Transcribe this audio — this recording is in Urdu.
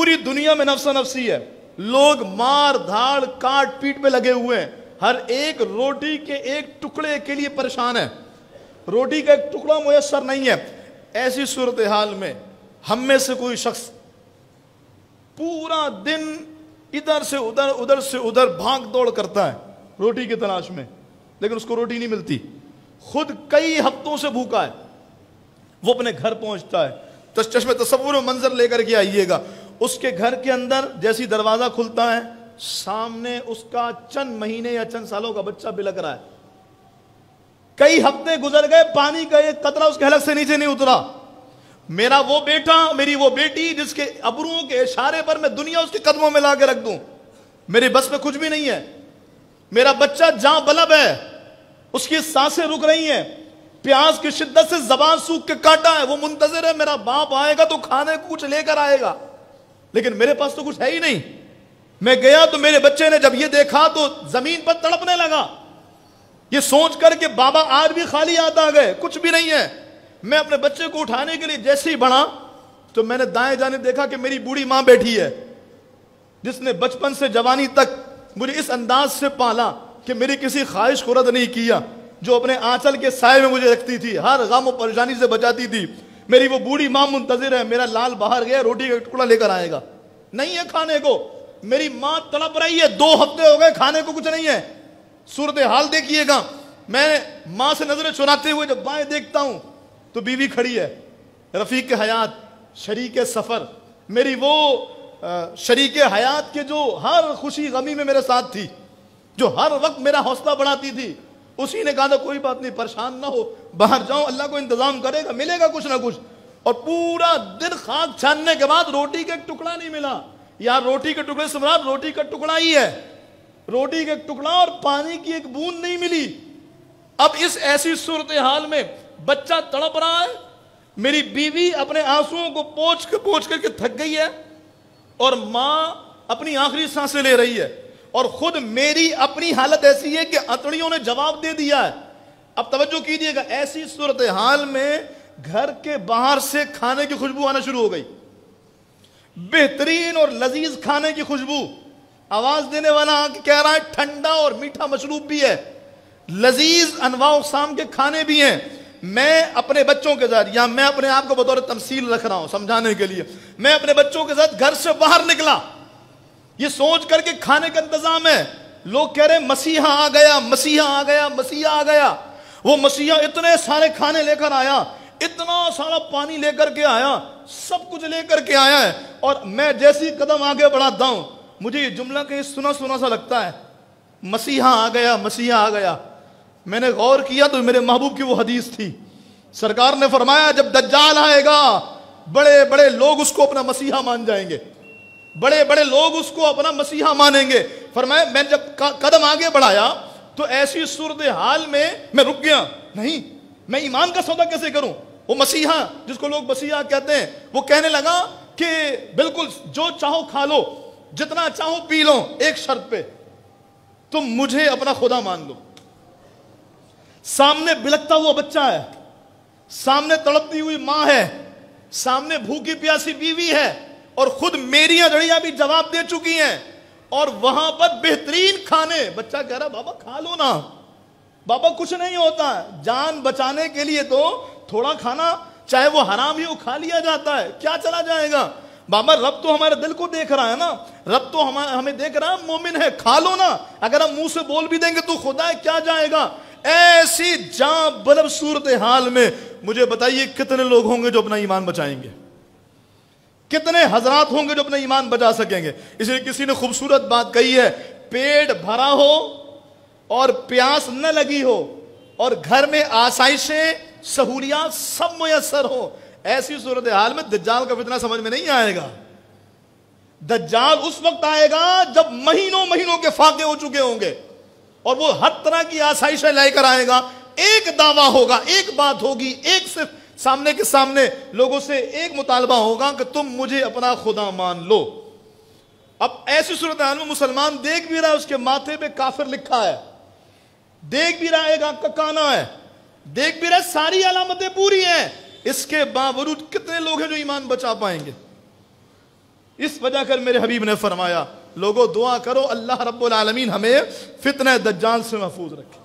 پوری دنیا میں نفسا نفسی ہے، لوگ مار دھاڑ کاٹ پیٹ پہ لگے ہوئے ہیں، ہر ایک روٹی کے ایک ٹکڑے کے لیے پریشان ہے، روٹی کا ایک ٹکڑا میسر نہیں ہے۔ ایسی صورتحال میں ہم میں سے کوئی شخص پورا دن ادھر سے ادھر ادھر سے ادھر بھاگ دوڑ کرتا ہے روٹی کی تلاش میں، لیکن اس کو روٹی نہیں ملتی، خود کئی ہفتوں سے بھوکا ہے، وہ اپنے گھر پہنچتا ہے، چشم تصور و منظر لے کر کے آئیے گا، اس کے گھر کے اندر جیسی دروازہ کھلتا ہے سامنے اس کا چند مہینے یا چند سالوں کا بچہ بلک رہا ہے، کئی ہفتے گزر گئے، پانی کا ایک قطرہ اس کے حلق سے نیچے نہیں اترا، میرا وہ بیٹا میری وہ بیٹی جس کے ابروؤں کے اشارے پر میں دنیا اس کے قدموں میں لا کے رکھ دوں، میرے بس میں کچھ بھی نہیں ہے، میرا بچہ جاں بلب ہے، اس کی سانسیں رک رہی ہیں، پیاس کی شدت سے زبان سوکھ کے کاٹا ہے، وہ منتظر ہے میرا باپ آئے گا تو کھانے کو کچھ لے کر آئے گا، لیکن میرے پاس تو کچھ ہے ہی نہیں۔ میں گیا تو میرے بچے نے جب یہ دیکھا تو زمین پر تڑپنے لگا، یہ سوچ کر کہ بابا آج بھی خالی ہاتھ آ گئے، کچھ بھی نہیں ہے۔ میں اپنے بچے کو اٹھانے کے لیے جیسے ہی بڑھا تو میں نے دائیں جانب دیکھا کہ میری بوڑھی ماں بیٹھی ہے، جس نے بچپن سے جوانی تک مجھے اس انداز سے پالا کہ میری کسی خواہش کو رد نہیں کیا، جو اپنے آنچل کے سائے میں مجھے رکھتی تھی، ہر غم و پریشانی سے بچاتی تھی، میری وہ بوڑھی ماں منتظر ہے، میرا لال باہر گیا روٹی کا ٹکڑا لے کر آئے گا، نہیں ہے کھانے کو، میری ماں تڑپ رہی ہے، 2 ہفتے ہو گئے کھانے کو کچھ نہیں ہے۔ صورتحال دیکھیے گا، میں ماں سے نظریں چراتے ہوئے جب بائیں دیکھتا ہوں تو بیوی کھڑی ہے، رفیق حیات، شریک سفر، میری وہ شریک حیات کے جو ہر خوشی غمی میں میرے ساتھ تھی، جو ہر وقت میرا حوصلہ بڑھاتی تھی، اسی نے کہا تھا کوئی بات نہیں، پریشان نہ ہو، باہر جاؤ، اللہ کو انتظام کرے گا، ملے گا کچھ نہ کچھ۔ اور پورا دن خاک چھاننے کے بعد روٹی کا ایک ٹکڑا نہیں ملا، یار روٹی کے ٹکڑے سے مراد روٹی کا ٹکڑا ہی ہے، روٹی کا ایک ٹکڑا اور پانی کی ایک بوند نہیں ملی۔ اب اس ایسی صورتحال میں بچہ تڑپ رہا ہے، میری بیوی اپنے آنسوؤں کو پوچھ کر کے تھک گئی ہے، اور ماں اپنی آخری سانسیں لے رہی ہے، اور خود میری اپنی حالت ایسی ہے کہ اتڑیوں نے جواب دے دیا ہے۔ اب توجہ کیجیے گا، ایسی صورتحال میں گھر کے باہر سے کھانے کی خوشبو آنا شروع ہو گئی، بہترین اور لذیذ کھانے کی خوشبو، آواز دینے والا کہہ رہا ہے ٹھنڈا اور میٹھا مشروب بھی ہے، لذیذ انواع اقسام کے کھانے بھی ہیں۔ میں اپنے بچوں کے ساتھ، یا میں اپنے آپ کو بطور تمثیل رکھ رہا ہوں سمجھانے کے لیے، میں اپنے بچوں کے ساتھ گھر سے باہر نکلا یہ سوچ کر کے کھانے کا انتظام ہے، لوگ کہہ رہے ہیں مسیحا آ گیا، مسیحا آ گیا، مسیحا آ گیا، وہ مسیحا اتنے سارے کھانے لے کر آیا، اتنا سارا پانی لے کر کے آیا، سب کچھ لے کر کے آیا ہے، اور میں جیسی قدم آگے بڑھاتا ہوں مجھے یہ جملہ کہیں سنا سنا سا لگتا ہے، مسیحا آ گیا، مسیحا آ گیا۔ میں نے غور کیا تو میرے محبوب کی وہ حدیث تھی، سرکار نے فرمایا جب دجال آئے گا بڑے بڑے لوگ اس کو اپنا مسیحا مان جائیں گے، بڑے بڑے لوگ اس کو اپنا مسیحا مانیں گے۔ فرمایا میں جب قدم آگے بڑھایا تو ایسی صورتحال میں رک گیا، نہیں میں ایمان کا سودا کیسے کروں؟ وہ مسیحا جس کو لوگ مسیحا کہتے ہیں وہ کہنے لگا کہ بالکل جو چاہو کھا لو، جتنا چاہو پی لو، ایک شرط پہ، تم مجھے اپنا خدا مان لو۔ سامنے بلکتا ہوا بچہ ہے، سامنے تڑپتی ہوئی ماں ہے، سامنے بھوکی پیاسی بیوی ہے، اور خود میری اجڑیاں بھی جواب دے چکی ہیں، اور وہاں پر بہترین کھانے، بچہ کہہ رہا بابا کھا لو نا، بابا کچھ نہیں ہوتا، جان بچانے کے لیے تو تھوڑا کھانا چاہے وہ حرام ہی ہو کھا لیا جاتا ہے، کیا چلا جائے گا، بابا رب تو ہمارے دل کو دیکھ رہا ہے نا، رب تو ہمیں دیکھ رہا ہے، مومن ہے، کھا لو نا، اگر ہم منہ سے بول بھی دیں گے تو خدا ہے کیا جائے گا۔ ایسی جاں بلب صورتحال میں مجھے بتائیے کتنے لوگ ہوں گے جو اپنا ایمان بچائیں گے، کتنے حضرات ہوں گے جو اپنا ایمان بچا سکیں گے۔ اس لیے کسی نے خوبصورت بات کہی ہے، پیٹ بھرا ہو اور پیاس نہ لگی ہو اور گھر میں آسائشیں سہولیات سب میسر ہو، ایسی صورتحال میں دجال کا فتنہ سمجھ میں نہیں آئے گا۔ دجال اس وقت آئے گا جب مہینوں مہینوں کے فاقے ہو چکے ہوں گے، اور وہ ہر طرح کی آسائشیں لے کر آئے گا، ایک دعویٰ ہوگا، ایک بات ہوگی، ایک صرف سامنے کے سامنے لوگوں سے ایک مطالبہ ہوگا کہ تم مجھے اپنا خدا مان لو۔ اب ایسی صورتحال میں مسلمان دیکھ بھی رہا ہے اس کے ماتھے پہ کافر لکھا ہے، دیکھ بھی رہا ہے ایک آنکھ کا کانا ہے، دیکھ بھی رہا ہے ساری علامتیں پوری ہیں، اس کے باوجود کتنے لوگ ہیں جو ایمان بچا پائیں گے؟ اس وجہ کر میرے حبیب نے فرمایا لوگوں دعا کرو اللہ رب العالمین ہمیں فتنہ دجال سے محفوظ رکھے.